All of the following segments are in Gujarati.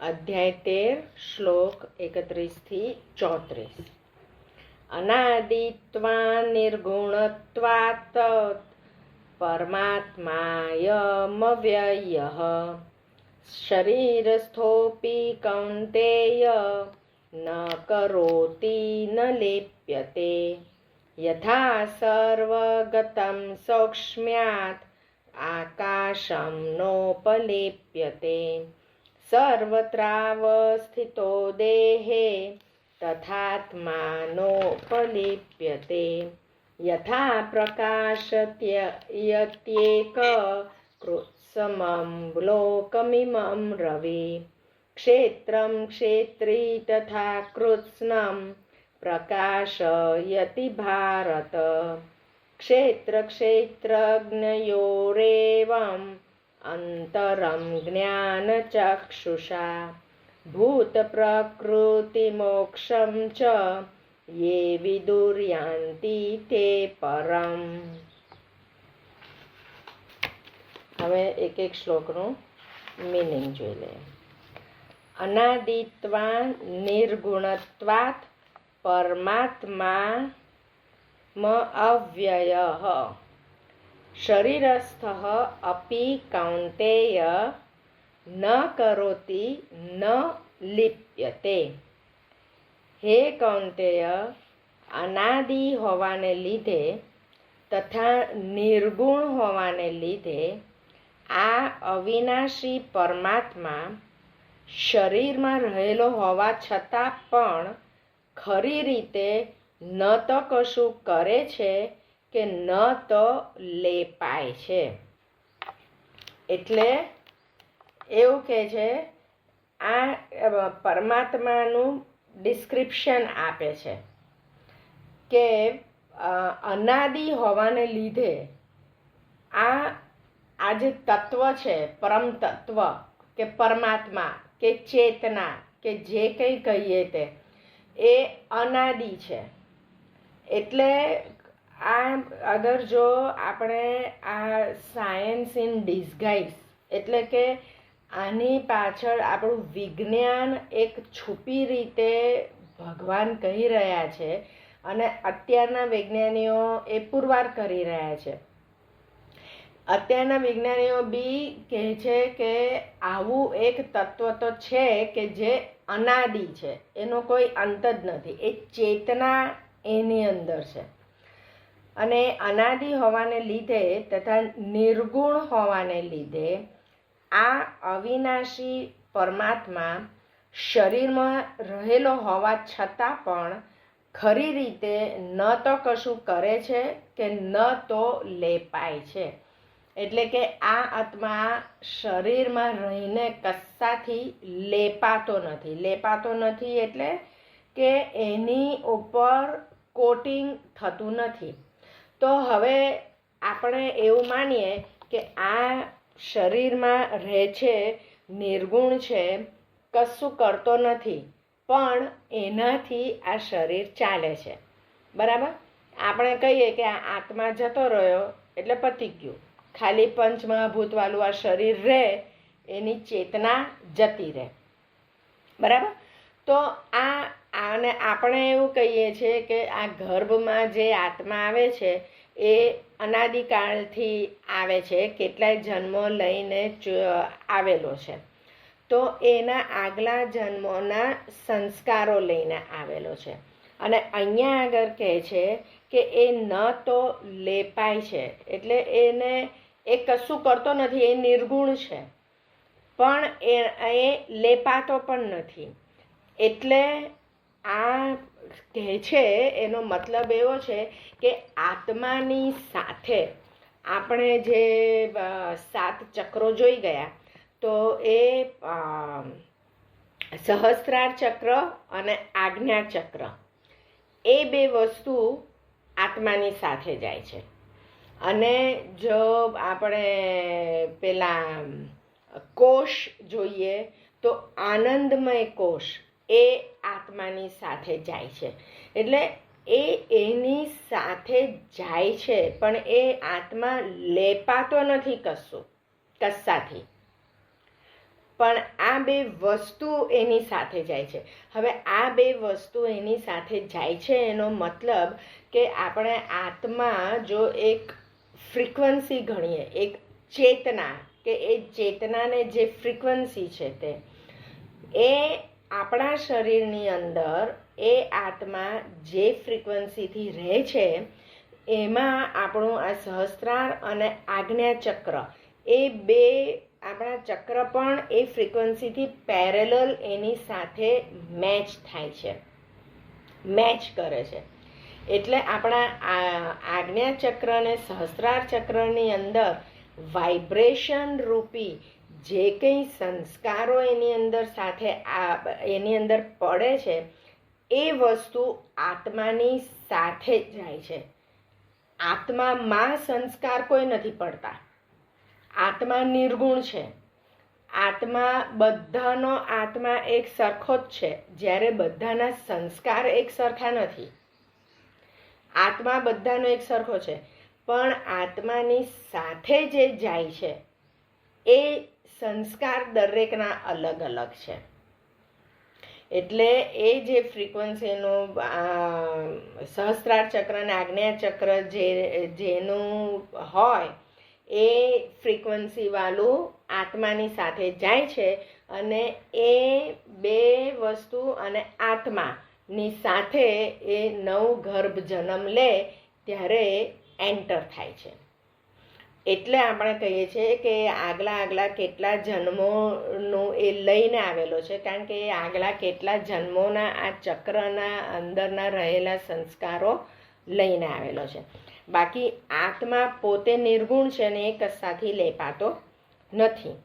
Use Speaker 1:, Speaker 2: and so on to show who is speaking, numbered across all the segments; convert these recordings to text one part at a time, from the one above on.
Speaker 1: અધ્યાય 13 શ્લોક 31-34. અનાદિત્વા નિર્ગુણત્વાત પરમાત્માયમવ્યયઃ શરીરસ્થોપી કૌન્તેય ન કરોતિ ન લેપ્યતે યથા સર્વગતં સૌક્ષ્મ્યાત આકાશં નોપલેપ્યતે સર્વત્રાવસ્થિતો દેહે તથાત્માનોપલેપ્યતે યથા પ્રકાશત્યેક કૃત્સમં લોકમિમં રવિ ક્ષેત્રં ક્ષેત્રી તથા કૃત્સ્નં પ્રકાશયતિ ભારત ક્ષેત્રક્ષેત્રજ્ઞયોરેવં અંતરં જ્ઞાનચક્ષુષા ભૂતપ્રકૃતિમોક્ષં ચ યે વિદુર્યાન્તિ તે પરમ. હવે એક એક શ્લોકનું મીનિંગ જોઈ લઈએ. અનાદિત્વા નિર્ગુણત્વાત પરમાત્મા અવ્યયઃ શરીરસ્થઃ અપી કૌન્તેય ન કરોતિ ન લિપ્યતે. હે કૌન્તેય, અનાદિ હોવાને લીધે તથા નિર્ગુણ હોવાને લીધે આ અવિનાશી પરમાત્મા શરીરમાં રહેલો હોવા છતાં પણ ખરી રીતે ન તો કશું કરે છે કે ન તો લેપાય છે. એટલે એવું કહે છે, આ પરમાત્માનું ડિસ્ક્રિપ્શન આપે છે કે અનાદિ હોવાને લીધે આ જે તત્વ છે, પરમ તત્વ કે પરમાત્મા કે ચેતના કે જે કંઈ કહીએ તે એ અનાદિ છે. એટલે આ અગર જો આપણે આ સાયન્સ ઇન ડિસ્ગાઇઝ એટલે કે આની પાછળ આપણું વિજ્ઞાન એક છુપી રીતે ભગવાન કહી રહ્યા છે અને અત્યારના વિજ્ઞાનીઓ એ પુરવાર કરી રહ્યા છે. અત્યારના વિજ્ઞાનીઓ બી કહે છે કે આવું એક તત્વ તો છે કે જે અનાદિ છે, એનો કોઈ અંત જ નથી. એ ચેતના એની અંદર છે અને અનાદિ હોવાને લીધે તથા નિર્ગુણ હોવાને લીધે આ અવિનાશી પરમાત્મા શરીરમાં રહેલો હોવા છતાં પણ ખરી રીતે ન તો કશું કરે છે કે ન તો લેપાય છે. એટલે કે આ આત્મા શરીરમાં રહીને કશાથી લેપાતો નથી. લેપાતો નથી એટલે કે એની ઉપર કોટિંગ થતું નથી. તો હવે આપણે એવું માનીએ કે આ શરીરમાં રહે છે, નિર્ગુણ છે, કશું કરતો નથી, પણ એનાથી આ શરીર ચાલે છે. બરાબર? આપણે કહીએ કે આ આત્મા જતો રહ્યો એટલે પતી ગયું, ખાલી પંચમહાભૂતવાળું આ શરીર રહે, એની ચેતના જતી રહે. બરાબર? તો આને આપણે એવું કહીએ છીએ કે આ ગર્ભમાં જે આત્મા આવે છે એ અનાદિકાળથી આવે છે, કેટલાય જન્મો લઈને આવેલો છે. તો એના આગલા જન્મોના સંસ્કારો લઈને આવેલો છે. અને અહીંયા આગળ કહે છે કે એ ન તો લેપાય છે, એટલે એને એ કશું કરતો નથી, એ નિર્ગુણ છે, પણ એ લેપાતો પણ નથી. એટલે આ કહે છે, એનો મતલબ એવો છે કે આત્માની સાથે આપણે જે 7 ચક્રો જોઈ ગયા, તો એ સહસ્ત્રાર ચક્ર અને આજ્ઞા ચક્ર એ બે વસ્તુ આત્માની સાથે જાય છે. અને જો આપણે પેલા કોષ જોઈએ તો આનંદમય કોષ એ આત્માની સાથે જાય છે. એટલે એની સાથે જાય છે, પણ એ આત્મા લેપાતો નથી કશાથી. પણ આ બે વસ્તુ એની સાથે જાય છે. હવે આ બે વસ્તુ એની સાથે જાય છે એનો મતલબ કે આપણે આત્મા જો એક ફ્રીક્વન્સી ગણીએ, એક ચેતના, કે એ ચેતનાને જે ફ્રીક્વન્સી છે તે એ આપણા શરીરની અંદર એ આત્મા જે ફ્રીક્વન્સીથી રહે છે એમાં આપણું આ સહસ્ત્રાર અને આજ્ઞા ચક્ર એ બે આપણા ચક્ર પણ એ ફ્રીક્વન્સીથી પેરેલલ એની સાથે મેચ થાય છે, મેચ કરે છે. એટલે આપણા આજ્ઞા ચક્ર અને સહસ્ત્રાર ચક્રની અંદર વાઇબ્રેશન રૂપી જે કંઈ સંસ્કારો એની અંદર સાથે એની અંદર પડે છે એ વસ્તુ આત્માની સાથે જ જાય છે. આત્મામાં સંસ્કાર કોઈ નથી પડતા. આત્મા નિર્ગુણ છે. આત્મા બધાનો આત્મા એક સરખો જ છે, જ્યારે બધાના સંસ્કાર એક સરખા નથી. આત્મા બધાનો એક સરખો છે, પણ આત્માની સાથે જે જાય છે એ સંસ્કાર દરેકના અલગ અલગ છે. એટલે એ જે ફ્રીક્વન્સીનો સહસ્ત્રાર ચક્ર અને આજ્ઞા ચક્ર જેનું હોય એ ફ્રીક્વન્સીવાળું આત્માની સાથે જાય છે અને એ બે વસ્તુ અને આત્માની સાથે એ નવ ગર્ભ જન્મ લે ત્યારે એન્ટર થાય છે. એટલે આપણે કહીએ છીએ કે આગલા કેટલા જન્મોનું એ લઈને આવેલો છે, કારણ કે એ આગલા કેટલા જન્મોના આ ચક્રના અંદરના રહેલા સંસ્કારો લઈને આવેલો છે. બાકી આત્મા પોતે નિર્ગુણ છે ને એ કશાથી લેપાતો નથી.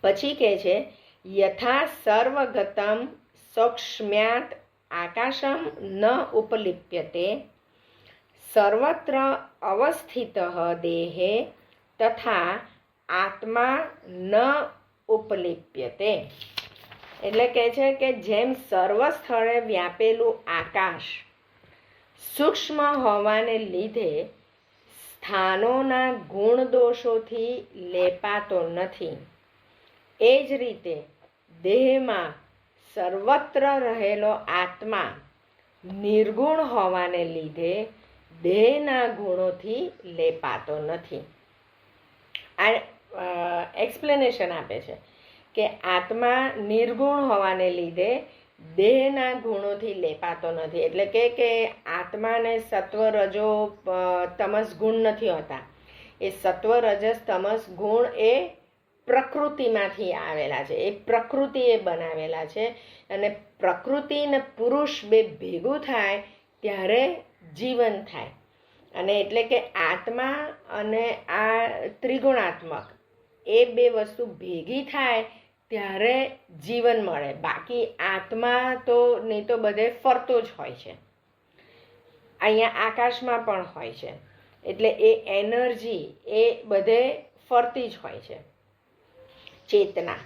Speaker 1: પછી કહે છે યથા સર્વગતમ સૌક્ષ્મ્યાત આકાશમ ન ઉપલિપ્યતે સર્વત્ર અવસ્થિત દેહે તથા આત્મા ન ઉપલિપ્યતે. એટલે કહે છે કે જેમ સર્વ સ્થળે વ્યાપેલું આકાશ સૂક્ષ્મ હોવાને લીધે સ્થાનોના ગુણ દોષોથી લેપાતો નથી, એ જ રીતે દેહમાં સર્વત્ર રહેલો આત્મા નિર્ગુણ હોવાને લીધે દેહના ગુણોથી લેપાતો નથી. આ એક્સપ્લેનેશન આપે છે કે આત્મા નિર્ગુણ હોવાને લીધે દેહના ગુણોથી લેપાતો નથી. એટલે કે આત્માને સત્વ રજો તમસ ગુણ નથી હોતા. એ સત્વ રજસ તમસ ગુણ એ પ્રકૃતિમાંથી આવેલા છે, એ પ્રકૃતિએ બનાવેલા છે. અને પ્રકૃતિ ને પુરુષ બે ભેગું થાય ત્યારે જીવન થાય. અને એટલે કે આત્મા અને આ ત્રિગુણાત્મક એ બે વસ્તુ ભેગી થાય ત્યારે જીવન મળે. બાકી આત્મા તો નહીં તો બધે ફરતો જ હોય છે, અહીંયા આકાશમાં પણ હોય છે. એટલે એ એનર્જી એ બધે ફરતી જ હોય છે, ચેતના.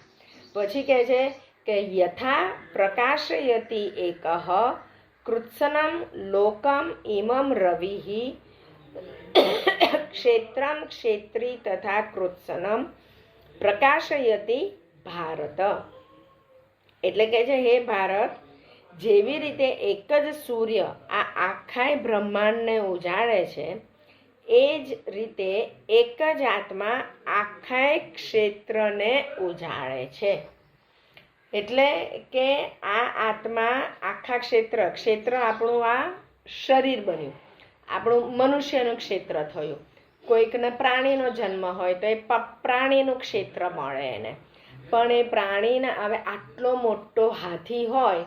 Speaker 1: પછી કહે છે કે યથા પ્રકાશયતી એકઃ કૃત્સનમ લોકમ ઇમમ રવિઃ ક્ષેત્રમ ક્ષેત્રી તથા કૃત્સનમ પ્રકાશયતી ભારત. એટલે કે છે હે ભારત, જેવી રીતે એક જ સૂર્ય આ આખાય બ્રહ્માંડને ઉજાડે છે એ જ રીતે એક જ આત્મા આખાય ક્ષેત્રને ઉજાડે છે. એટલે કે આ આત્મા આખા ક્ષેત્ર આપણું આ શરીર બન્યું, આપણું મનુષ્યનું ક્ષેત્ર થયું. કોઈકને પ્રાણીનો જન્મ હોય તો એ પ્રાણીનું ક્ષેત્ર મળે એને. પણ એ પ્રાણીના હવે આટલો મોટો હાથી હોય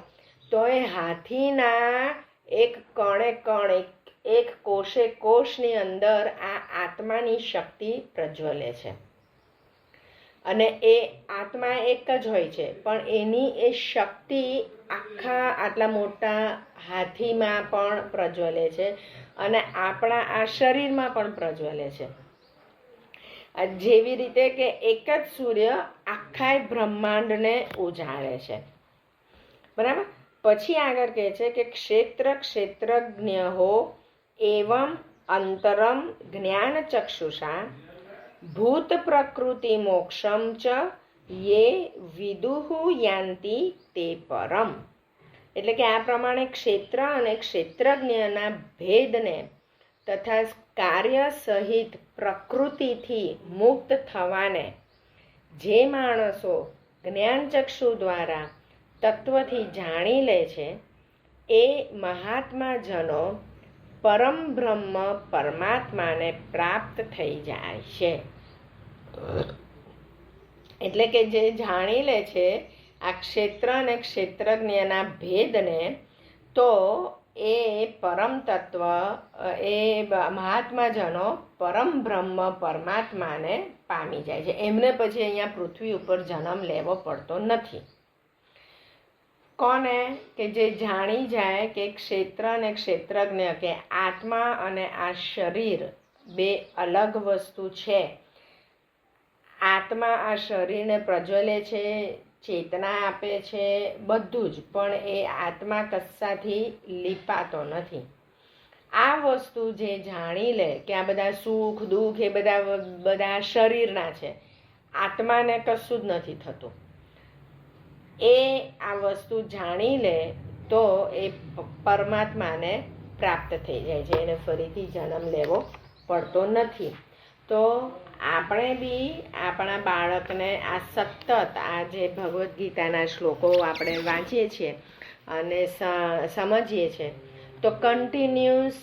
Speaker 1: તો એ હાથીના એક કણે કણ એક કોષે કોષની અંદર આ આત્માની શક્તિ પ્રજ્વલે છે. અને એ આત્મા એક જ હોય છે, પણ એની એ શક્તિ આખા આટલા મોટા હાથીમાં પણ પ્રજ્વલે છે અને આપણા આ શરીરમાં પણ પ્રજ્વલે છે. જેવી રીતે કે એક જ સૂર્ય આખાય બ્રહ્માંડને ઉજાડે છે. બરાબર. પછી આગળ કહે છે કે ક્ષેત્ર ક્ષેત્રજ્ઞો એવં અંતરમ જ્ઞાન ચક્ષુષા ભૂત પ્રકૃતિ મોક્ષમ ચ યે વિદુહુ યાન્તિ તે પરમ. એટલે કે આ પ્રમાણે ક્ષેત્ર અને ક્ષેત્રજ્ઞના ભેદને તથા કાર્ય સહિત પ્રકૃતિથી મુક્ત થવાને જે માણસો જ્ઞાનચક્ષુ દ્વારા તત્વથી જાણી લે છે એ મહાત્માજનો પરમ બ્રહ્મ પરમાત્માને પ્રાપ્ત થઈ જાય છે. એટલે કે જે જાણી લે છે આ ક્ષેત્ર અને ક્ષેત્રજ્ઞના ભેદને, તો એ પરમ તત્વ એ મહાત્માજનો પરમ બ્રહ્મ પરમાત્માને પામી જાય છે. એમને પછી અહીંયા પૃથ્વી ઉપર જન્મ લેવો પડતો નથી. કોને? કે જે જાણી જાય કે ક્ષેત્ર અને ક્ષેત્રજ્ઞ કે આત્મા અને આ શરીર બે અલગ વસ્તુ છે. આત્મા આ શરીરને પ્રજ્વલે છે, ચેતના આપે છે, બધું જ, પણ એ આત્મા કશાથી લીપાતો નથી. આ વસ્તુ જે જાણી લે કે આ બધા સુખ દુઃખ એ બધા શરીરના છે, આત્માને કશું જ નથી થતું, એ આ વસ્તુ જાણી લે તો એ પરમાત્માને પ્રાપ્ત થઈ જાય છે. એને ફરીથી જન્મ લેવો પડતો નથી. તો આપણે બી આપણા બાળકને આ સતત આ જે ભગવદ્ ગીતાના શ્લોકો આપણે વાંચીએ છીએ અને સમજીએ છીએ, તો કન્ટિન્યુઅસ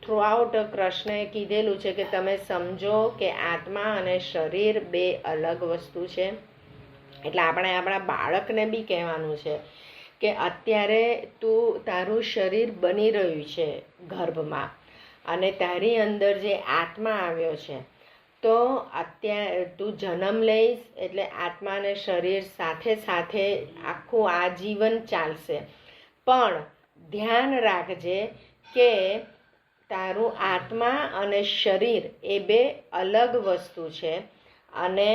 Speaker 1: થ્રુઆઉટ કૃષ્ણએ કીધેલું છે કે તમે સમજો કે આત્મા અને શરીર બે અલગ વસ્તુ છે. એટલે આપણે આપણા બાળકને બી કહેવાનું છે કે અત્યારે તારું શરીર બની રહ્યું છે ગર્ભમાં, અને તારી અંદર જે આત્મા આવ્યો છે, તો અત્યારે તું જન્મ લઈશ એટલે આત્મા અને શરીર સાથે સાથે આખું આજીવન ચાલશે. પણ ધ્યાન રાખજે કે તારું આત્મા અને શરીર એ બે અલગ વસ્તુ છે, અને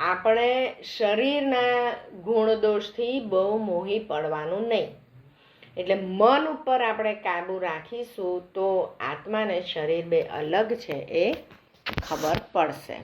Speaker 1: આપણે શરીરના ગુણદોષથી બહુ મોહી પડવાનું નહીં. એટલે મન ઉપર આપણે કાબૂ રાખીશું તો આત્મા અને શરીર બે અલગ છે એ ખબર પડશે.